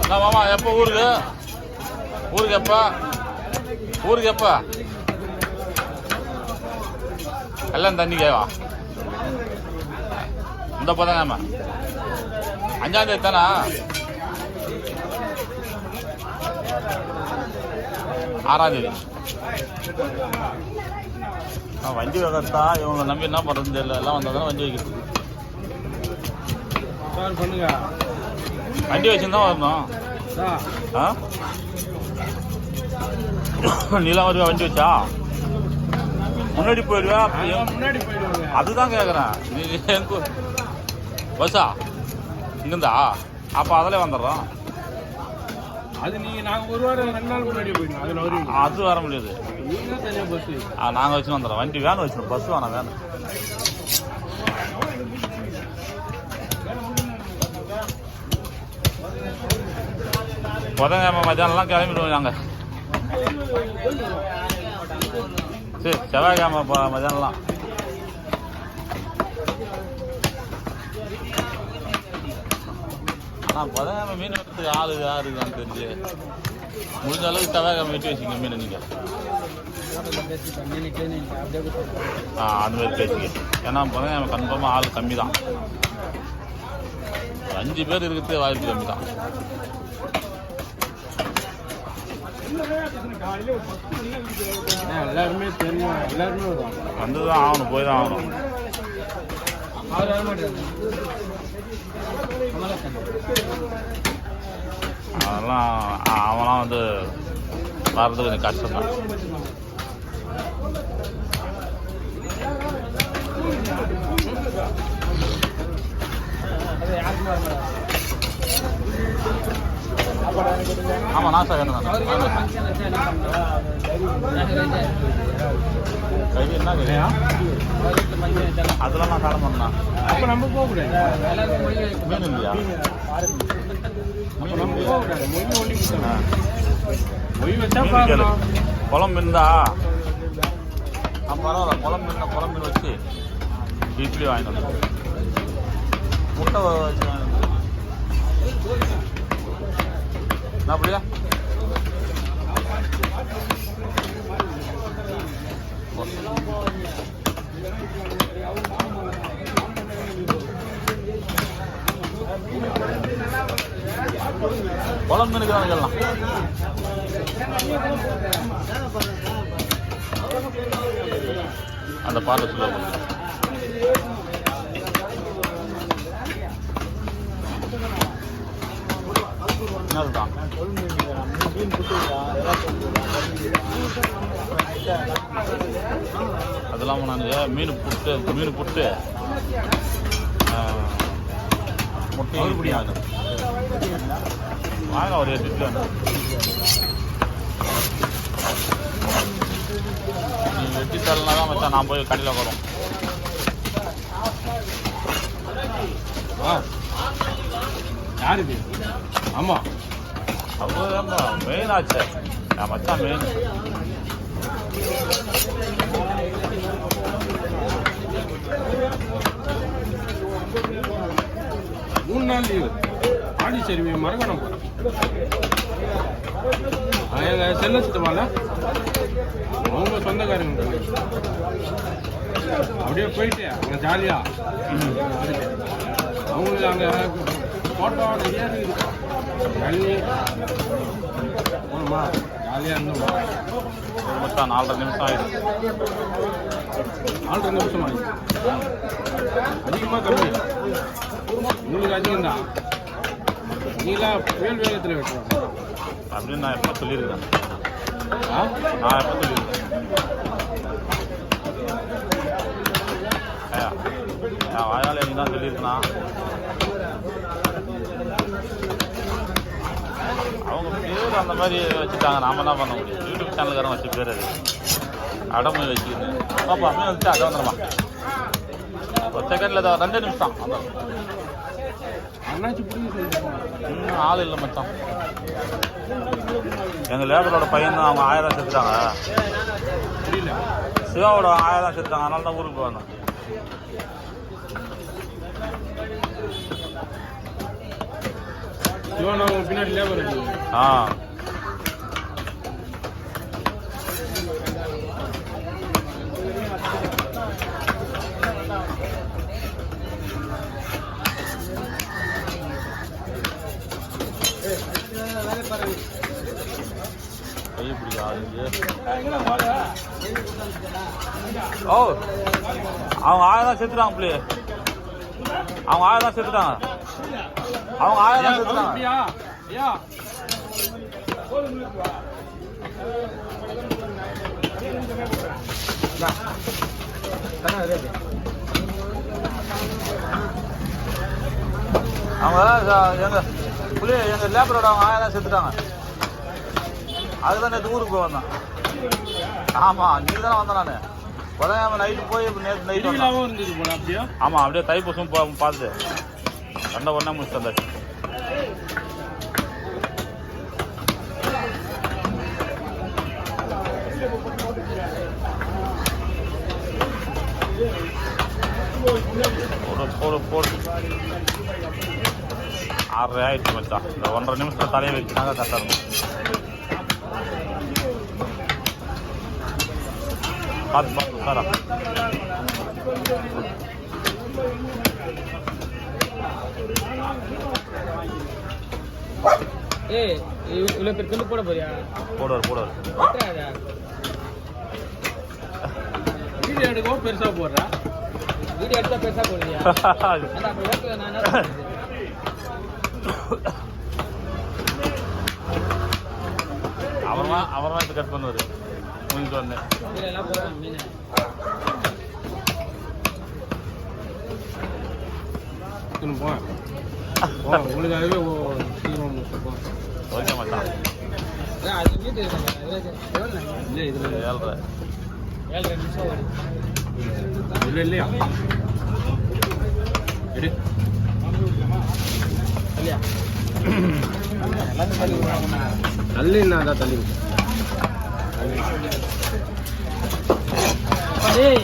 மாமா எப்போ ஊருக்கு ஊருக்கு எப்போ ஊருக்கு எப்போ எல்லாம் தண்ணிக்கேவா இந்த பதங்கம்மா 5ஆம் தேதி தானா 6ஆம் தேதி வண்டி வைக்கிறதா இவங்களை நம்பி என்ன பண்ணுறது தெரியல எல்லாம் வந்தால் தானே வண்டி வைக்கிறது பண்ணுங்க வண்டி வச்சுருந்தா வரணும் ஆ நீலாம் வருவா வண்டி வச்சா முன்னாடி போயிடுவா முன்னாடி போயிடுவாங்க அதுதான் கேட்குறேன் நீ எங்க பஸ்ஸா இங்கேருந்தா அப்போ அதில் வந்துடுறோம் அது நீங்கள் நாங்கள் ஒரு வாரம் 2 நாள் முன்னாடி போயிடுவோம் அதில் வருவீங்க அது வர முடியாது நீங்கள் தனியாக பஸ்ஸு நாங்கள் வச்சு வந்துடுறோம் வண்டி வேன் வச்சுருவோம் பஸ் வேணாம் வேன் புதன்கிழமை மத்தியானம்லாம் கிளம்பிடுவோம் நாங்கள் சரி செவ்வாய்க்கிழமை மத்தியானம்லாம் ஆனால் புதன்கிழமை மீன் வெட்டுறதுக்கு ஆள் யாருக்குதான்னு தெரிஞ்சு முடிஞ்ச அளவுக்கு செவ்வாய்க்கிழமை வெட்டி வச்சுங்க மீன் நீங்கள் அந்த மாதிரி பேசிக்க ஏன்னா புதன்கிழமை கன்ஃபார்மாக ஆள் கம்மி தான் 5 பேர் இருக்கிறது வாய்ப்பு கம்மி தான் எல்லாருமே தெரியும் எல்லாருமே வந்து தான் ஆகணும் போய் தான் ஆகணும் அதெல்லாம் அவன்லாம் வந்து வர்றது கொஞ்சம் கஷ்டம்தான் ஆமாம் நான் சார் என்ன கைது என்ன கையா அதெல்லாம் நான் சாட பண்ணா அப்போ நம்ம போகக்கூடாது மீன் இல்லையா குழம்பு இருந்தா பரவாயில்ல குழம்பு மீன் வச்சு இட்லி வாங்கிட்டு வந்து முட்டை வச்சு வாங்கிட்டு என்ன அப்படியா குழம்பு மீனுக்கு தான் சொல்லலாம் அந்த பாட்டு சொல்ல என்னதுதான் அதெல்லாம் நான் மீன் புட்டு முட்டையும் பிடிக்கும் வாங்க ஒரு 8 கிலோ நீ வெட்டி தரலாம் தான் மச்சான் நான் போய் கடையில் வரோம் யாருக்கு ஆமாம் அதுதான் மெயின் ஆச்சு என் மச்சான் மெயின் மூணு நாள் லீவு ஆடிச்சேரி மரக்கணம் போகிறேன் எங்கள் செல்ல சித்தமால அவங்க சொந்தக்காரங்க அப்படியே போயிட்டு அங்கே ஜாலியாக அவங்களுக்கு அங்கே ஃபோட்டோ நிறையா இருக்குது தண்ணி போகணுமா ஜாலியாக இருந்தோமா மொத்தம் 4.5 நிமிஷம் ஆயிடுச்சு 4.5 நிமிஷம் ஆயிடுச்சு அதிகமாக கம்மி உங்களுக்கு அதிகம்தான் நீங்களாம் புயல் வேகத்தில் வெட்டுவாங்க அப்படின்னு நான் எப்போ சொல்லியிருக்கேன் நான் எப்போ சொல்லியிருக்கேன் என் வாயால் எனக்கு தான் சொல்லியிருக்கேனா அவங்க பேர் அந்த மாதிரி வச்சுட்டாங்க நாம என்ன பண்ண முடியும் யூடியூப் சேனலுக்காரன் வச்சு பேர் அது அடமொழி வச்சுக்கிது பாப்பா மீன் வச்சு அடை வந்துடுமா ஒரு செகண்டில் 2 நிமிஷம் அந்த அண்ணாச்சி பிடிக்க சொல்லிட்டு இன்னும் ஆள் இல்லை மச்சான். எங்கள் லேபரோட பையன் தான், அவங்க 1000 செத்துட்டாங்க. புரியல. சிவாவோட 1000 செத்துட்டாங்க, அதனால தான் ஊருக்கு போகணும். சிவன் அவங்க பின்னாடி லேபர் இருக்கு. ஆ கை பிடிக்காது. ஓ அவங்க 1000 செத்துட்டாங்க பிள்ளை. அவங்க 1000 செத்துட்டாங்க. அவங்க 1000 செத்துட்டாங்க. அப்படியா? ஐயா அவங்க எங்க புள்ளி எங்க லேபரோட அவங்க 1000 செத்துட்டாங்க. அதுதான் நேற்று ஊருக்கு போய் வந்தேன். ஆமாம் நீ தானே வந்தேன். நான் புதன்கிழமை நைட்டு போய் நேற்று நைட்டு வந்தேன். இருந்தது போல. அப்படியா? ஆமாம் அப்படியே தைப்பூசம் பார்த்துட்டு ரெண்டை ஒன்றா முடிச்சுட்டு வந்தாச்சு. போடு 6:30 ஆயிடுச்சு மச்சான். இந்த 1.5 நிமிஷத்தில் தலையை வச்சுனாங்க கரெக்டாக இருக்கும். பார்த்து சாரா ஏய் இவ்வளோ பேர் துண்டு போட போறியா? போடுவார். வீடியோ எடுக்கோ பெருசா போடுறா. வீடியோ எடுத்தா பெருசா போடுறியா? அவர்தான் இது கட் பண்ணுவார். முடிஞ்சிட்டு வந்தேன். எல்லாம் போடுறாங்க மீன். உங்களுக்கு அதுவே சீக்கிரம் ஓகே மச்சான். அது வீட்டு இல்லை இது 7:30 நிமிஷம் ஓடி இல்லையா? எடு இல்லையா? தள்ளி அதான் தள்ளி. ஏய்